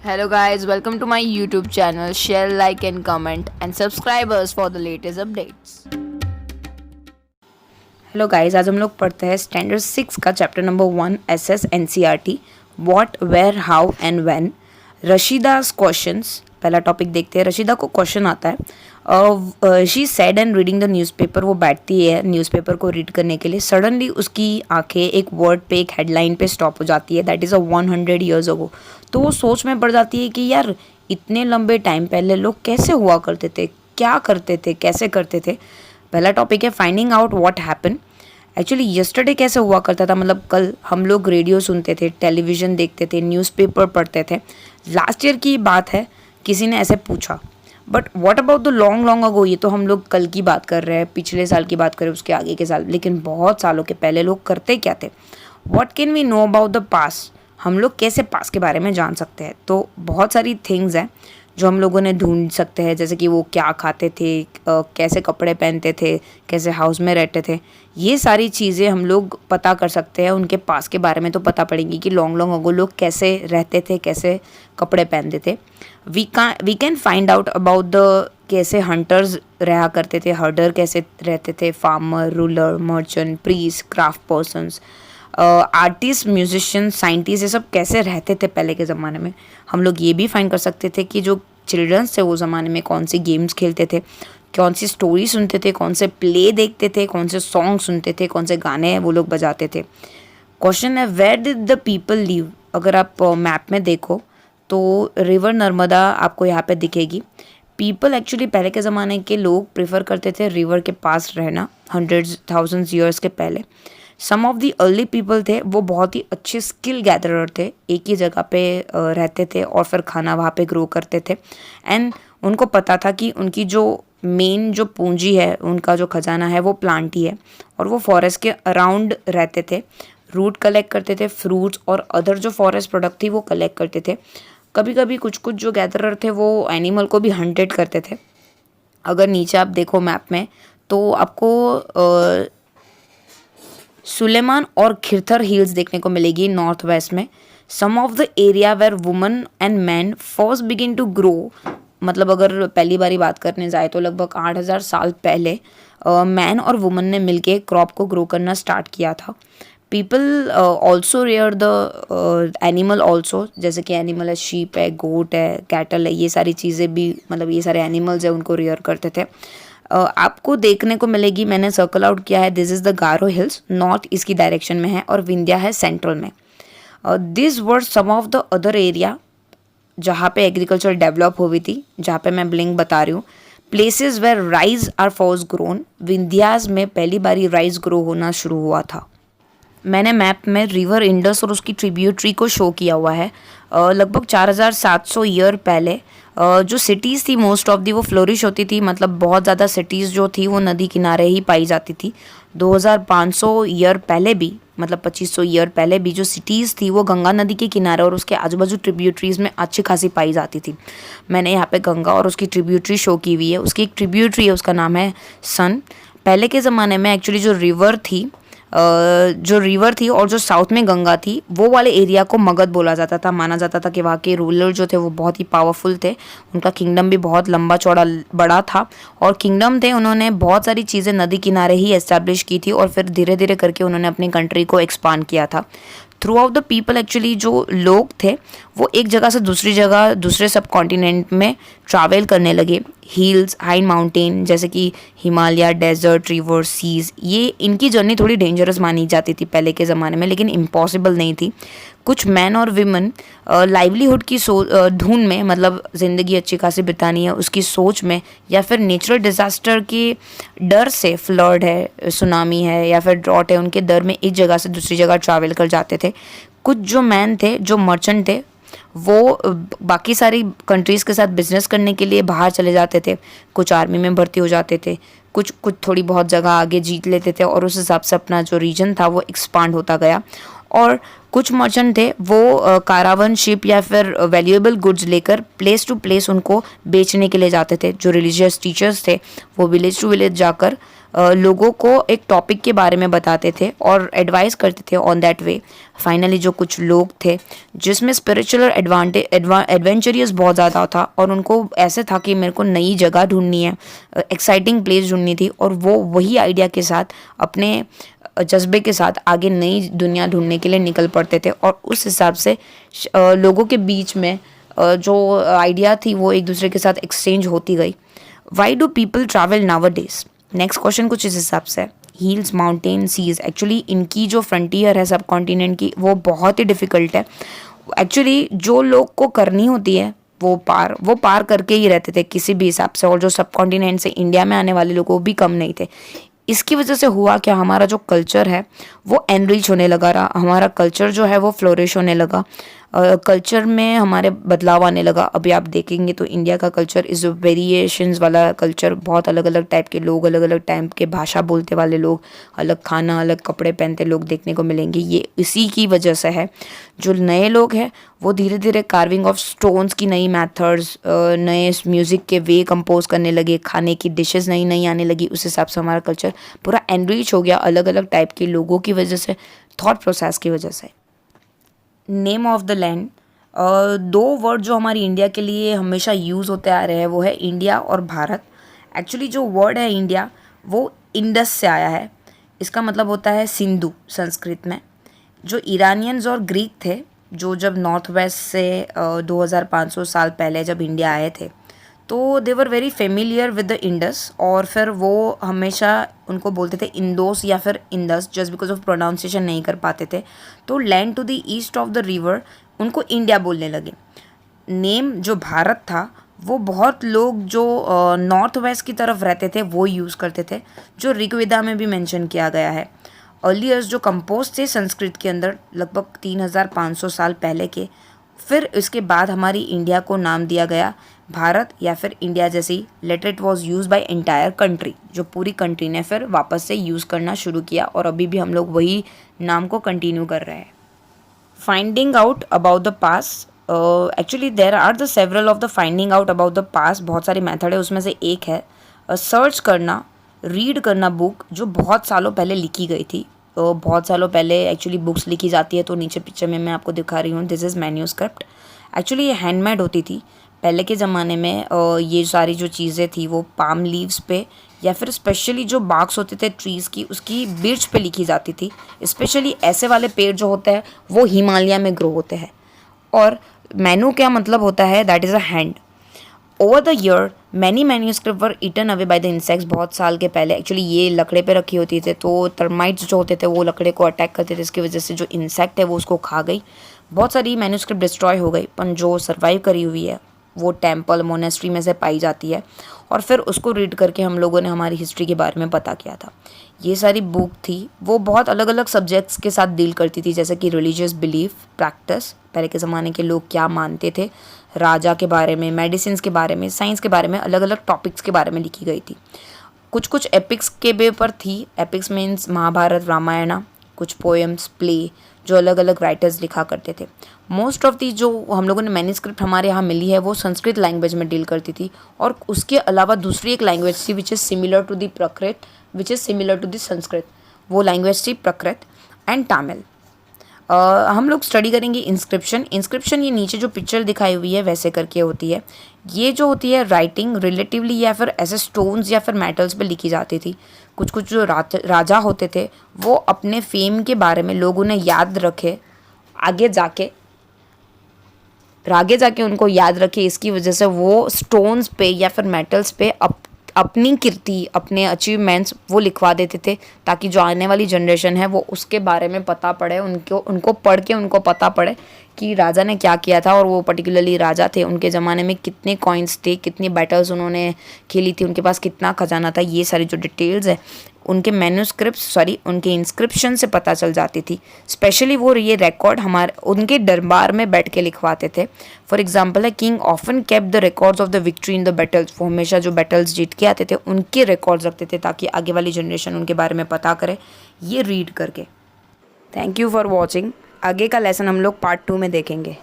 Hello guys, welcome to my YouTube channel. Share, like and comment and subscribe us for the latest updates. Hello guys, आज हम लोग पढ़ते हैं standard 6 का chapter number 1 SS NCERT what where how and when. Rashida's questions पहला topic देखते हैं। रशीदा को क्वेश्चन आता है। She said and reading the newspaper. वो बैठती है न्यूज़पेपर को रीड करने के लिए। सडनली उसकी आंखें एक वर्ड पे, एक हेडलाइन पे स्टॉप हो जाती है, that is a 100 years ago. तो वो सोच में पड़ जाती है कि यार इतने लंबे टाइम पहले लोग कैसे हुआ करते थे, क्या करते थे, कैसे करते थे। पहला टॉपिक है finding out what happen. Actually yesterday कैसे हुआ करता था, मतलब कल हम लोग रेडियो सुनते थे, टेलीविज़न देखते थे, न्यूज़पेपर पढ़ते थे। लास्ट ईयर की बात है, किसी ने ऐसे पूछा। But what about the long long ago, ये तो हम लोग कल की बात कर रहे हैं, पिछले साल की बात कर रहे हैं, उसके आगे के साल। लेकिन बहुत सालों के पहले लोग करते क्या थे। What can we know about the past, हम लोग कैसे पास्ट के बारे में जान सकते हैं। तो बहुत सारी थिंग्स हैं जो हम लोगों ने ढूंढ सकते हैं, जैसे कि वो क्या खाते थे, कैसे कपड़े पहनते थे, कैसे हाउस में रहते थे। ये सारी चीज़ें हम लोग पता कर सकते हैं। उनके पास के बारे में तो पता पड़ेगी कि लॉन्ग लॉन्ग अगो लोग कैसे रहते थे, कैसे कपड़े पहनते थे। We can find out about the कैसे हंटर्स रहा करते थे, हर्डर कैसे रहते थे, farmer, ruler, merchant, priest, craft persons, artist, musician, scientist, ये सब कैसे रहते थे पहले के ज़माने में। हम लोग ये भी फाइंड कर सकते थे कि जो चिल्ड्रंस थे वो ज़माने में कौन सी गेम्स खेलते थे, कौन सी स्टोरी सुनते थे, कौन से प्ले देखते थे, कौन से सॉन्ग सुनते थे, कौन से गाने वो लोग बजाते थे। क्वेश्चन है where did the people live. अगर आप मैप में देखो तो रिवर नर्मदा आपको यहाँ पे दिखेगी। पीपल एक्चुअली पहले के ज़माने के लोग प्रेफर करते थे रिवर के पास रहना, हंड्रेड्स थाउजेंड्स ईयर्स के पहले। सम ऑफ द अर्ली पीपल थे वो बहुत ही अच्छे स्किल गैदरर थे, एक ही जगह पे रहते थे और फिर खाना वहाँ पे ग्रो करते थे। एंड उनको पता था कि उनकी जो मेन जो पूंजी है, उनका जो खजाना है वो प्लांट ही है, और वो फॉरेस्ट के अराउंड रहते थे। रूट कलेक्ट करते थे, फ्रूट्स और अदर जो फॉरेस्ट प्रोडक्ट थी वो कलेक्ट करते थे। कभी कभी कुछ कुछ जो गैदरर थे वो एनिमल को भी हंटेड करते थे। अगर नीचे आप देखो मैप में तो आपको सुलेमान और खिरथर हिल्स देखने को मिलेगी नॉर्थ वेस्ट में। Some of the area where woman and man first begin to grow, मतलब अगर पहली बारी बात करने जाए तो लगभग 8,000 साल पहले मैन और वुमन ने मिलके क्रॉप को ग्रो करना स्टार्ट किया था। People also rear the animal also, जैसे कि एनिमल है, शीप है, गोट है, कैटल है, ये सारी चीज़ें भी, मतलब ये सारे एनिमल्स है, उनको रेयर करते थे। आपको देखने को मिलेगी, मैंने सर्कल आउट किया है, this is the Garo Hills, north east की डायरेक्शन में है, और विंध्या है सेंट्रल में। This were some of the other area जहाँ पे एग्रीकल्चर डेवलप हुई थी, जहाँ पे मैं ब्लिंक बता रही हूँ। Places where rice are first grown, Vindhyas में पहली बारी राइस ग्रो होना शुरू हुआ था। मैंने मैप में रिवर इंडस और उसकी ट्रिब्यूटरी को शो किया हुआ है। लगभग 4,700 ईयर पहले जो सिटीज़ थी मोस्ट ऑफ दी वो फ्लोरिश होती थी, मतलब बहुत ज़्यादा सिटीज़ जो थी वो नदी किनारे ही पाई जाती थी। 2,500 ईयर पहले भी, मतलब 2,500 ईयर पहले भी जो सिटीज़ थी वो गंगा नदी के किनारे और उसके आजू बाजू ट्रिब्यूटरीज़ में अच्छी खासी पाई जाती थी। मैंने यहाँ पे गंगा और उसकी ट्रिब्यूटरी शो की हुई है। उसकी एक ट्रिब्यूटरी है, उसका नाम है सन। पहले के ज़माने में एक्चुअली जो रिवर थी और जो साउथ में गंगा थी वो वाले एरिया को मगध बोला जाता था। माना जाता था कि वहाँ के रूलर जो थे वो बहुत ही पावरफुल थे, उनका किंगडम भी बहुत लंबा चौड़ा बड़ा था, और किंगडम थे, उन्होंने बहुत सारी चीज़ें नदी किनारे ही एस्टैब्लिश की थी, और फिर धीरे धीरे करके उन्होंने अपनी कंट्री को एक्सपांड किया था। Through out the people, actually जो लोग थे वो एक जगह से दूसरी जगह, दूसरे सब कॉन्टिनेंट में ट्रैवल करने लगे। हिल्स, हाई माउंटेन जैसे कि हिमालय, डेजर्ट, रिवर, सीज, ये इनकी जर्नी थोड़ी डेंजरस मानी जाती थी पहले के ज़माने में, लेकिन इम्पॉसिबल नहीं थी। कुछ मैन और विमेन लाइवलीहुड की धुन में, मतलब ज़िंदगी अच्छी खासी बितानी है उसकी सोच में, या फिर नेचुरल डिज़ास्टर के डर से, फ्लड है, सुनामी है या फिर ड्रॉट है, उनके डर में एक जगह से दूसरी जगह ट्रैवल कर जाते थे। कुछ जो मैन थे, जो मर्चेंट थे, वो बाकी सारी कंट्रीज़ के साथ बिजनेस करने के लिए बाहर चले जाते थे। कुछ आर्मी में भर्ती हो जाते थे, कुछ थोड़ी बहुत जगह आगे जीत लेते थे, और उस हिसाब से अपना जो रीजन था वो एक्सपांड होता गया। और कुछ मर्चेंट थे वो कारावन शिप या फिर वैल्यूएबल गुड्स लेकर प्लेस टू प्लेस उनको बेचने के लिए जाते थे। जो रिलीजियस टीचर्स थे वो विलेज टू विलेज जाकर लोगों को एक टॉपिक के बारे में बताते थे और एडवाइस करते थे ऑन दैट वे। फाइनली जो कुछ लोग थे जिसमें स्पिरिचुअल एडवेंचरियस बहुत ज़्यादा था और उनको ऐसे था कि मेरे को नई जगह ढूंढनी है, एक्साइटिंग प्लेस ढूंढनी थी, और वो वही आइडिया के साथ अपने जज्बे के साथ आगे नई दुनिया ढूंढने के लिए निकल पड़ते थे। और उस हिसाब से लोगों के बीच में जो आइडिया थी वो एक दूसरे के साथ एक्सचेंज होती गई। Why do people travel nowadays? Next question कुछ इस हिसाब से है। हिल्स, माउंटेन, सीज, एक्चुअली इनकी जो फ्रंटियर है सब कॉन्टिनेंट की वो बहुत ही डिफ़िकल्ट है। एक्चुअली जो लोग को करनी होती है वो पार करके ही रहते थे किसी भी हिसाब से, और जो सब कॉन्टिनेंट से इंडिया में आने वाले लोग वो भी कम नहीं थे। इसकी वजह से हुआ क्या, हमारा जो कल्चर है वो एनरिच होने लगा रहा, हमारा कल्चर जो है वो फ्लोरिश होने लगा, कल्चर में हमारे बदलाव आने लगा। अभी आप देखेंगे तो इंडिया का कल्चर इज़ वेरिएशंस वाला कल्चर, बहुत अलग अलग टाइप के लोग, अलग अलग टाइप के भाषा बोलते वाले लोग, अलग खाना, अलग कपड़े पहनते लोग देखने को मिलेंगे। ये इसी की वजह से है। जो नए लोग हैं वो धीरे धीरे कार्विंग ऑफ स्टोन्स की नई मेथड्स, नए म्यूज़िक के वे कंपोज करने लगे, खाने की डिशेस नई नई आने लगी। उस हिसाब से हमारा कल्चर पूरा एनरिच हो गया अलग अलग टाइप के लोगों की वजह से, थॉट प्रोसेस की वजह से। नेम ऑफ द लैंड, दो वर्ड जो हमारी इंडिया के लिए हमेशा यूज़ होते आ रहे हैं वो है इंडिया और भारत। एक्चुअली जो वर्ड है इंडिया वो इंडस से आया है, इसका मतलब होता है सिंधु संस्कृत में। जो ईरानियंस और ग्रीक थे जो जब नॉर्थ वेस्ट से 2500 साल पहले जब इंडिया आए थे तो they were very familiar with the Indus, और फिर वो हमेशा उनको बोलते थे इंदोस या फिर Indus, just because of pronunciation नहीं कर पाते थे। तो land to the east of the river उनको इंडिया बोलने लगे। नेम जो भारत था वो बहुत लोग जो नॉर्थ वेस्ट की तरफ रहते थे वो यूज़ करते थे, जो ऋग्वेदा में भी मेंशन किया गया है। अर्लियर्स जो कंपोज थे संस्कृत के अंदर लगभग 3500 साल पहले के, फिर इसके बाद हमारी इंडिया को नाम दिया गया भारत या फिर इंडिया जैसी। Later it was use by entire country, जो पूरी कंट्री ने फिर वापस से यूज़ करना शुरू किया और अभी भी हम लोग वही नाम को कंटिन्यू कर रहे हैं। Finding out about the past, actually there are the several of the finding out about the past, बहुत सारी मेथड है, उसमें से एक है सर्च करना, रीड करना बुक जो बहुत सालों पहले लिखी गई थी। बहुत सालों पहले एक्चुअली बुक्स लिखी जाती है, तो नीचे पिक्चर में मैं आपको दिखा रही हूँ, दिस इज़ मैन्यूस्क्रिप्ट। एक्चुअली ये हैंडमेड होती थी पहले के ज़माने में। ये सारी जो चीज़ें थी वो पाम लीव्स पे या फिर स्पेशली जो बाग्स होते थे ट्रीज़ की उसकी बिर्च पे लिखी जाती थी। स्पेशली ऐसे वाले पेड़ जो होते हैं वो हिमालय में ग्रो होते हैं। और मैनू क्या मतलब होता है, that is a hand. Over the year many manuscript were eaten away by the insects, बहुत साल के पहले एक्चुअली ये लकड़े पे रखी होती थी, तो टर्माइट्स जो होते थे वो लकड़े को अटैक करते थे, इसकी वजह से जो इंसेक्ट है वो उसको खा गई। बहुत सारी मैन्यूस्क्रिप्ट डिस्ट्रॉय हो गई, पर जो सर्वाइव करी हुई है वो टेम्पल मोनेस्ट्री में से पाई जाती है, और फिर उसको रीड करके हम लोगों ने हमारी हिस्ट्री के बारे में पता किया था। ये सारी बुक थी वो बहुत अलग अलग सब्जेक्ट्स के साथ डील करती थी, जैसे कि रिलीजियस बिलीफ, प्रैक्टिस, पहले के ज़माने के लोग क्या मानते थे, राजा के बारे में, मेडिसिन के बारे में, साइंस के बारे में, अलग अलग टॉपिक्स के बारे में लिखी गई थी। कुछ कुछ एपिक्स के पेपर थी, एपिक्स मीन्स महाभारत, रामायण, कुछ पोएम्स, प्ले जो अलग अलग राइटर्स लिखा करते थे। मोस्ट ऑफ दी जो हम लोगों ने मैन्यूस्क्रिप्ट हमारे यहाँ मिली है वो संस्कृत लैंग्वेज में डील करती थी, और उसके अलावा दूसरी एक लैंग्वेज थी which is similar to the Prakrit, which is similar to the Sanskrit, वो लैंग्वेज थी प्राकृत एंड तमिल। हम लोग स्टडी करेंगे इंस्क्रिप्शन। इंस्क्रिप्शन ये नीचे जो पिक्चर दिखाई हुई है वैसे करके होती है। ये जो होती है राइटिंग रिलेटिवली या फिर ऐसे स्टोन्स या फिर मेटल्स पे लिखी जाती थी। कुछ कुछ जो राजा होते थे वो अपने फेम के बारे में लोग उन्हें याद रखे, आगे जाके उनको याद रखे, इसकी वजह से वो स्टोन्स पे या फिर मेटल्स पे अपनी कीर्ति, अपने अचीवमेंट्स वो लिखवा देते थे, ताकि जो आने वाली जनरेशन है वो उसके बारे में पता पड़े, उनको पढ़ के उनको पता पड़े कि राजा ने क्या किया था, और वो पर्टिकुलरली राजा थे, उनके ज़माने में कितने कॉइन्स थे, कितनी बैटल्स उन्होंने खेली थी, उनके पास कितना खजाना था, ये सारी जो डिटेल्स है उनके उनके इंस्क्रिप्शन से पता चल जाती थी। स्पेशली वो ये रिकॉर्ड उनके दरबार में बैठ के लिखवाते थे। फॉर एग्जांपल है king often kept the records of the victory in the battles, वो हमेशा जो बैटल्स जीत के आते थे उनके रिकॉर्ड्स रखते थे ताकि आगे वाली जनरेशन उनके बारे में पता करे, ये रीड करके। Thank you for watching. आगे का लेसन हम लोग पार्ट 2 में देखेंगे।